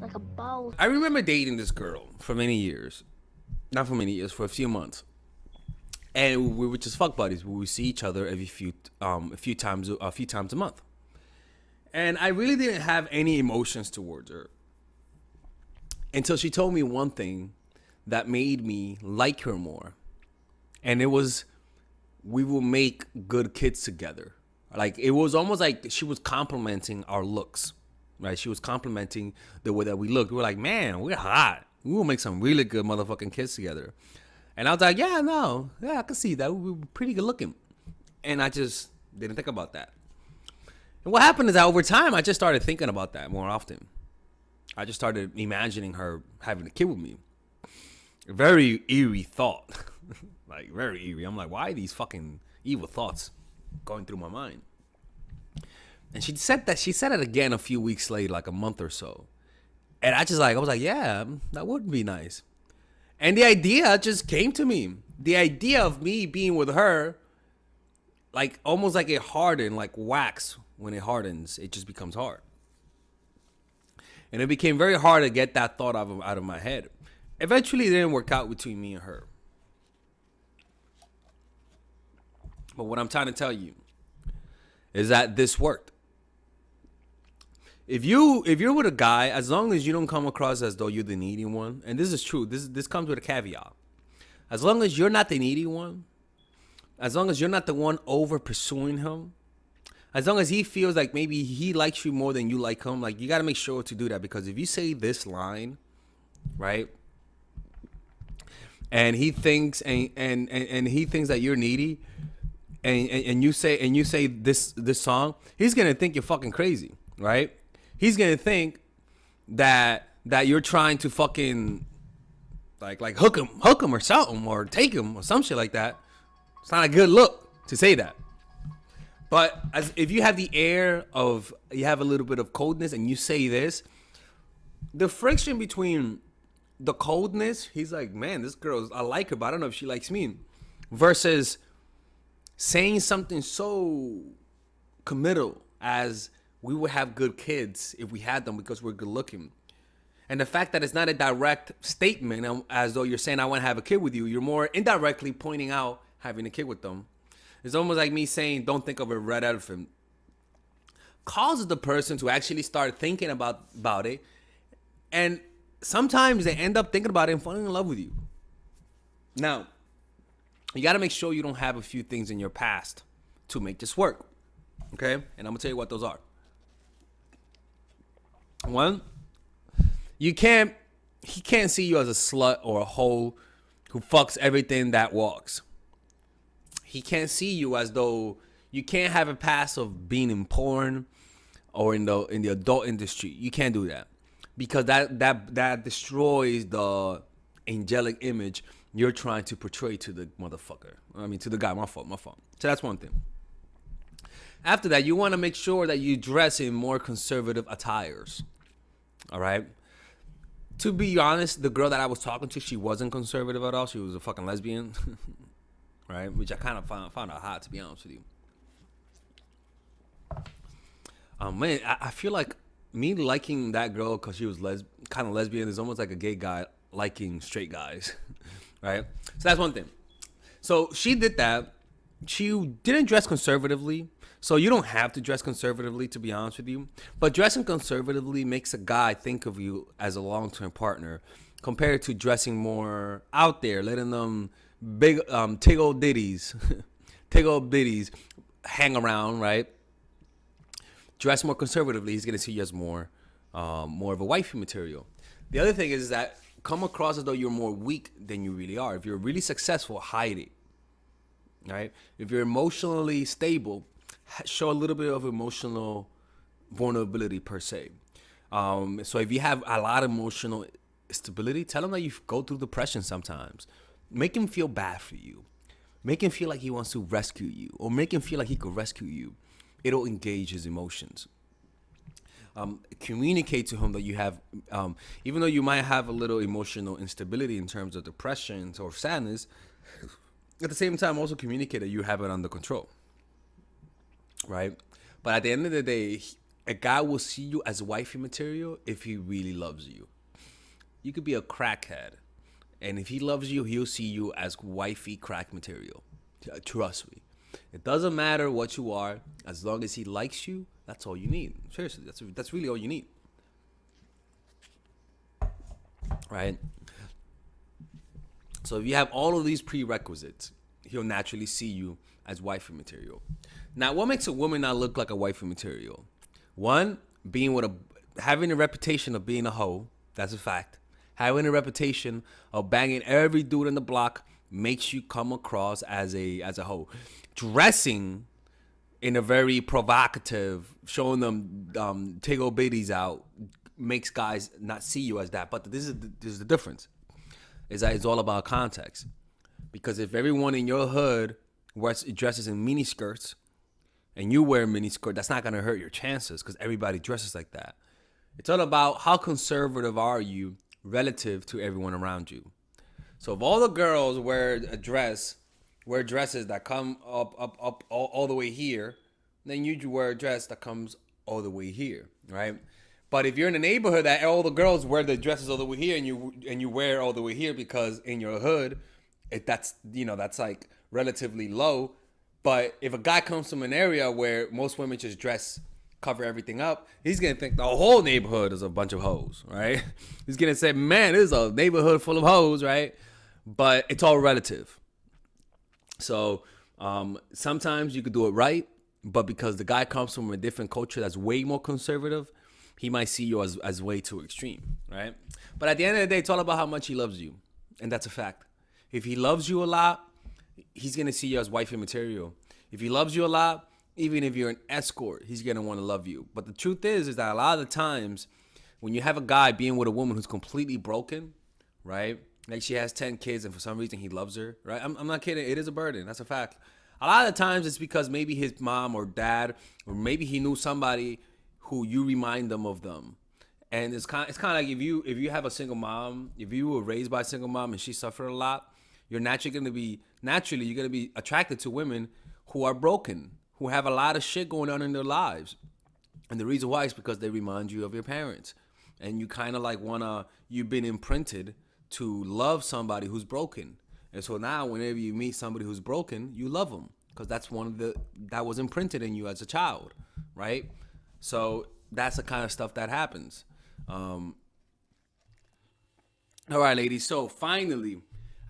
like a boss. I remember dating this girl for many years. Not for many years, for a few months. And we were just fuck buddies. We would see each other a few times a month. And I really didn't have any emotions towards her until she told me one thing that made me like her more. And it was, we will make good kids together. Like, it was almost like she was complimenting our looks, right? She was complimenting the way that we looked. We were like, man, we're hot. We will make some really good motherfucking kids together. And I was like, yeah, no, yeah, I can see that. We were pretty good looking. And I just didn't think about that. And what happened is that over time, I just started thinking about that more often. I just started imagining her having a kid with me. A very eerie thought. Like, very eerie. I'm like, why are these fucking evil thoughts going through my mind? And she said it again a few weeks later, like a month or so. And I was like, yeah, that would be nice. And the idea just came to me. The idea of me being with her, like almost like it hardened, like wax. When it hardens, it just becomes hard. And it became very hard to get that thought out of my head. Eventually, it didn't work out between me and her. But what I'm trying to tell you is that this worked. If you're with a guy, as long as you don't come across as though you're the needy one, and this is true, this comes with a caveat. As long as you're not the needy one, as long as you're not the one over pursuing him, as long as he feels like maybe he likes you more than you like him, like, you got to make sure to do that. Because if you say this line, right, and he thinks and he thinks that you're needy, and you say this song, he's gonna think you're fucking crazy, right? He's gonna think that you're trying to fucking like hook him or something, or take him or some shit like that. It's not a good look to say that. But if you have the air of, you have a little bit of coldness and you say this, the friction between the coldness, he's like, man, this girl, I like her, but I don't know if she likes me, versus saying something so committal as, we would have good kids if we had them because we're good looking. And the fact that it's not a direct statement as though you're saying I want to have a kid with you, you're more indirectly pointing out having a kid with them. It's almost like me saying, don't think of a red elephant. Causes the person to actually start thinking about it. And sometimes they end up thinking about it and falling in love with you. Now, you got to make sure you don't have a few things in your past to make this work. Okay? And I'm going to tell you what those are. One, he can't see you as a slut or a hoe who fucks everything that walks. He can't see you as though you can't have a past of being in porn or in the adult industry. You can't do that, because that destroys the angelic image you're trying to portray to the motherfucker. I mean, to the guy. My fault. So that's one thing. After that, you want to make sure that you dress in more conservative attires. All right? To be honest, the girl that I was talking to, she wasn't conservative at all. She was a fucking lesbian. Right? Which I kind of found out hot, to be honest with you. Man, I feel like me liking that girl because she was kind of lesbian is almost like a gay guy liking straight guys. Right? So that's one thing. So she did that. She didn't dress conservatively. So you don't have to dress conservatively, to be honest with you. But dressing conservatively makes a guy think of you as a long-term partner, compared to dressing more out there, letting them big tig old ditties hang around, right? Dress more conservatively, he's gonna see you as more of a wifey material. The other thing is that come across as though you're more weak than you really are. If you're really successful, hide it. Right? If you're emotionally stable, show a little bit of emotional vulnerability per se. So if you have a lot of emotional stability, tell him that you go through depression sometimes. Make him feel bad for you. Make him feel like he wants to rescue you, or make him feel like he could rescue you. It'll engage his emotions. Communicate to him that you have, even though you might have a little emotional instability in terms of depression or sadness, at the same time also communicate that you have it under control. Right? But at the end of the day, a guy will see you as wifey material if he really loves you. You could be a crackhead, and if he loves you, he'll see you as wifey crack material. Trust me. It doesn't matter what you are, as long as he likes you. That's all you need. Seriously, that's really all you need. Right? So if you have all of these prerequisites, he'll naturally see you as wifey material. Now, what makes a woman not look like a wifey material? One, having a reputation of being a hoe. That's a fact. Having a reputation of banging every dude in the block makes you come across as a hoe. Dressing in a very provocative, showing them Tego bitties out, makes guys not see you as that. But this is the difference. Is that it's all about context. Because if everyone in your hood dresses in mini skirts and you wear a mini skirt, that's not going to hurt your chances because everybody dresses like that. It's all about how conservative are you relative to everyone around you. So if all the girls wear dresses that come up all the way here, then you wear a dress that comes all the way here, right? But if you're in a neighborhood that all the girls wear the dresses all the way here and you wear all the way here because in your hood, that's like relatively low. But if a guy comes from an area where most women just cover everything up, he's gonna think the whole neighborhood is a bunch of hoes, right? He's gonna say, man, this is a neighborhood full of hoes, right? But it's all relative. So sometimes you could do it right, but because the guy comes from a different culture that's way more conservative, he might see you as way too extreme, right? But at the end of the day, it's all about how much he loves you. And that's a fact. If he loves you a lot, he's going to see you as wifey material. If he loves you a lot, even if you're an escort, he's going to want to love you. But the truth is that a lot of the times when you have a guy being with a woman who's completely broken, right? Like she has 10 kids and for some reason he loves her, right? I'm not kidding. It is a burden. That's a fact. A lot of the times it's because maybe his mom or dad, or maybe he knew somebody who you remind them of them. And it's kind of like if you have a single mom, if you were raised by a single mom and she suffered a lot, you're naturally going to be attracted to women who are broken, who have a lot of shit going on in their lives. And the reason why is because they remind you of your parents. And you kind of like you've been imprinted to love somebody who's broken. And so now whenever you meet somebody who's broken, you love them because that's that was imprinted in you as a child, right? So that's the kind of stuff that happens. All right, ladies. So finally,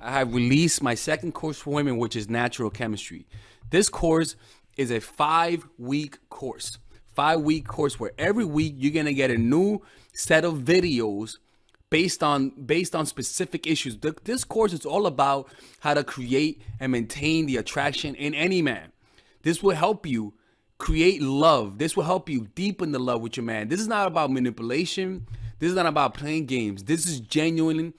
I have released my second course for women, which is natural chemistry. This course is a 5-week course. 5-week course where every week you're going to get a new set of videos based on specific issues. This course is all about how to create and maintain the attraction in any man. This will help you create love. This will help you deepen the love with your man. This is not about manipulation. This is not about playing games. This is genuine,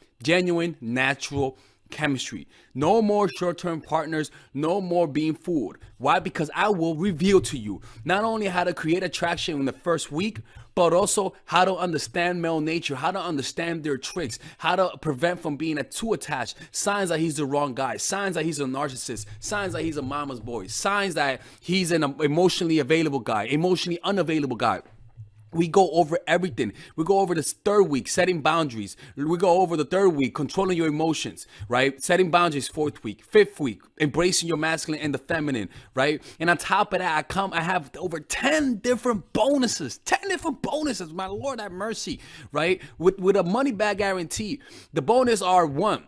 natural chemistry. No more short-term partners. No more being fooled. Why? Because I will reveal to you not only how to create attraction in the first week, but also how to understand male nature, how to understand their tricks, how to prevent from being too attached, signs that he's the wrong guy, signs that he's a narcissist, signs that he's a mama's boy, signs that he's an emotionally available guy, emotionally unavailable guy. We go over everything. We go over this third week, setting boundaries. We go over the third week, controlling your emotions, right? Setting boundaries, fourth week, fifth week, embracing your masculine and the feminine, right? And on top of that, I have over 10 different bonuses. 10 different bonuses. My Lord have mercy, right? With a money back guarantee. The bonus are: 1,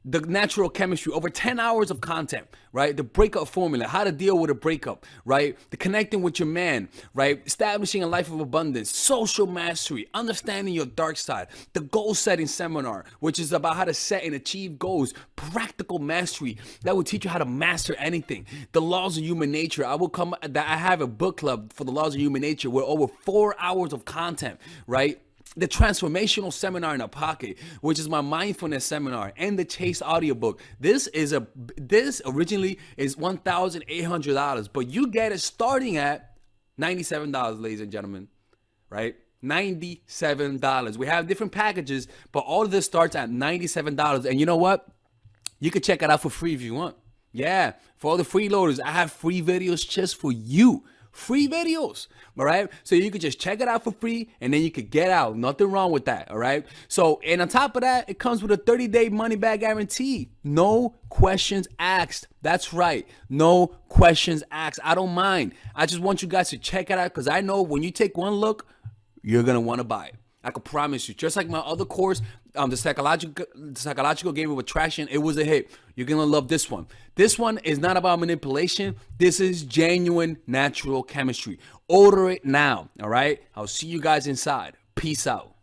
the natural chemistry, over 10 hours of content, right? The breakup formula, how to deal with a breakup, right? The connecting with your man, right? Establishing a life of abundance, social mastery, understanding your dark side, the goal setting seminar, which is about how to set and achieve goals, practical mastery that will teach you how to master anything, the laws of human nature. I have a book club for the laws of human nature with over 4 hours of content, right? The transformational seminar in a pocket, which is my mindfulness seminar, and the Chase audiobook. This originally is $1,800, but you get it starting at $97, ladies and gentlemen, right? $97. We have different packages, but all of this starts at $97. And you know what? You can check it out for free if you want. Yeah, for all the freeloaders, I have free videos just for you. Free videos, all right? So you could just check it out for free and then you could get out. Nothing wrong with that, all right? So, and on top of that, it comes with a 30-day money-back guarantee. No questions asked. That's right. No questions asked. I don't mind. I just want you guys to check it out because I know when you take one look, you're going to want to buy it. I can promise you. Just like my other course, the psychological game of attraction, it was a hit. You're going to love this one. This one is not about manipulation. This is genuine natural chemistry. Order it now, all right? I'll see you guys inside. Peace out.